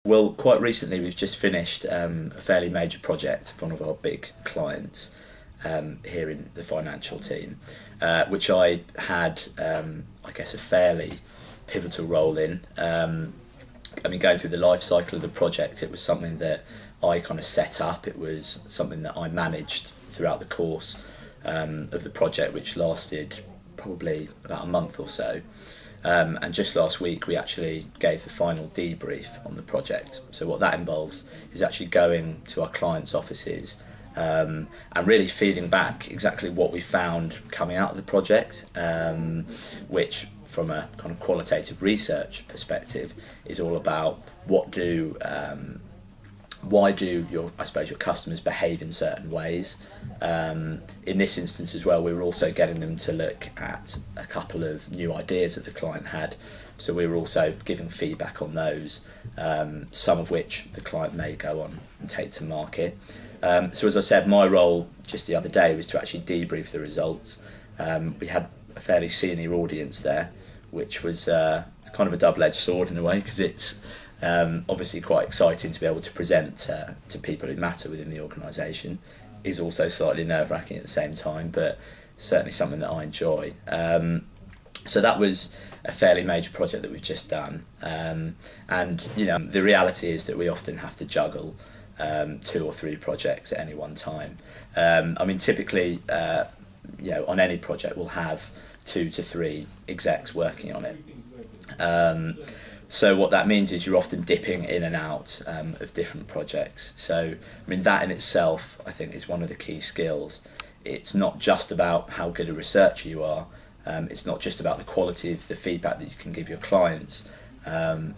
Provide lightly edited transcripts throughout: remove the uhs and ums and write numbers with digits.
Well, quite recently we've just finished a fairly major project for one of our big clients here in the financial team, which I had, I guess, a fairly pivotal role in. Going through the life cycle of the project, it was something that I kind of set up. It was something that I managed throughout the course of the project, which lasted probably about a month or so. And just last week we actually gave the final debrief on the project. So what that involves is actually going to our clients' offices and really feeding back exactly what we found coming out of the project, which from a kind of qualitative research perspective is all about why do your customers behave in certain ways. In this instance as well, we were also getting them to look at a couple of new ideas that the client had. So we were also giving feedback on those, some of which the client may go on and take to market. So as I said, my role just the other day was to actually debrief the results. We had a fairly senior audience there, which was it's kind of a double-edged sword in a way, because it's obviously quite exciting to be able to present to people who matter within the organisation. Is also slightly nerve-wracking at the same time, but certainly something that I enjoy. So that was a fairly major project that we've just done, and the reality is that we often have to juggle 2 or 3 projects at any one time. Typically, on any project we'll have 2 to 3 execs working on it. So what that means is you're often dipping in and out of different projects. So that in itself, I think, is one of the key skills. It's not just about how good a researcher you are. It's not just about the quality of the feedback that you can give your clients.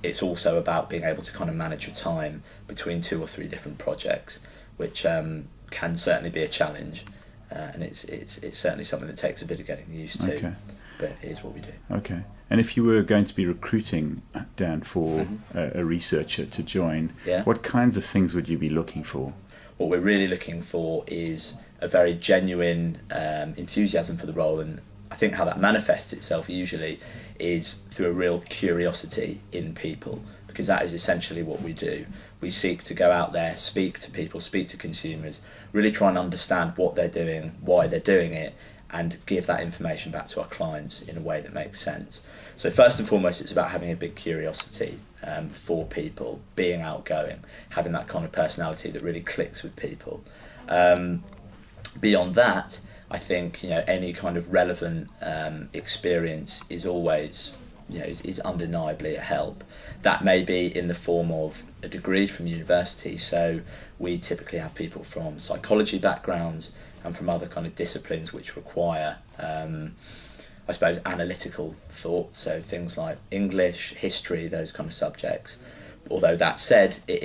It's also about being able to kind of manage your time between 2 or 3 different projects, which can certainly be a challenge. And it's certainly something that takes a bit of getting used to. Okay. But it is what we do. Okay. And if you were going to be recruiting, Dan, for a researcher to join, what kinds of things would you be looking for? What we're really looking for is a very genuine enthusiasm for the role, and I think how that manifests itself usually is through a real curiosity in people, because that is essentially what we do. We seek to go out there, speak to people, speak to consumers, really try and understand what they're doing, why they're doing it, and give that information back to our clients in a way that makes sense. So first and foremost, it's about having a big curiosity for people, being outgoing, having that kind of personality that really clicks with people. Beyond that, I think any kind of relevant experience is always is undeniably a help. That may be in the form of a degree from university. So we typically have people from psychology backgrounds and from other kind of disciplines which require, analytical thought. So things like English, history, those kind of subjects. Although that said, it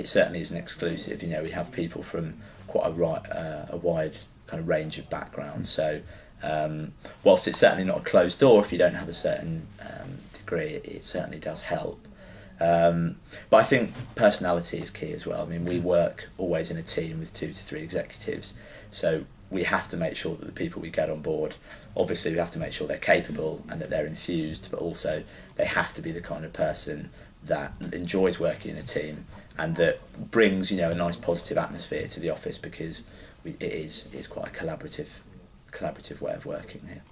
certainly isn't exclusive. We have people from quite a wide kind of range of backgrounds. So whilst it's certainly not a closed door if you don't have a certain degree, it certainly does help. But I think personality is key as well. We work always in a team with 2 to 3 executives, so we have to make sure that the people we get on board, obviously we have to make sure they're capable and that they're enthused, but also they have to be the kind of person that enjoys working in a team and that brings a nice positive atmosphere to the office, because it is quite a collaborative way of working here.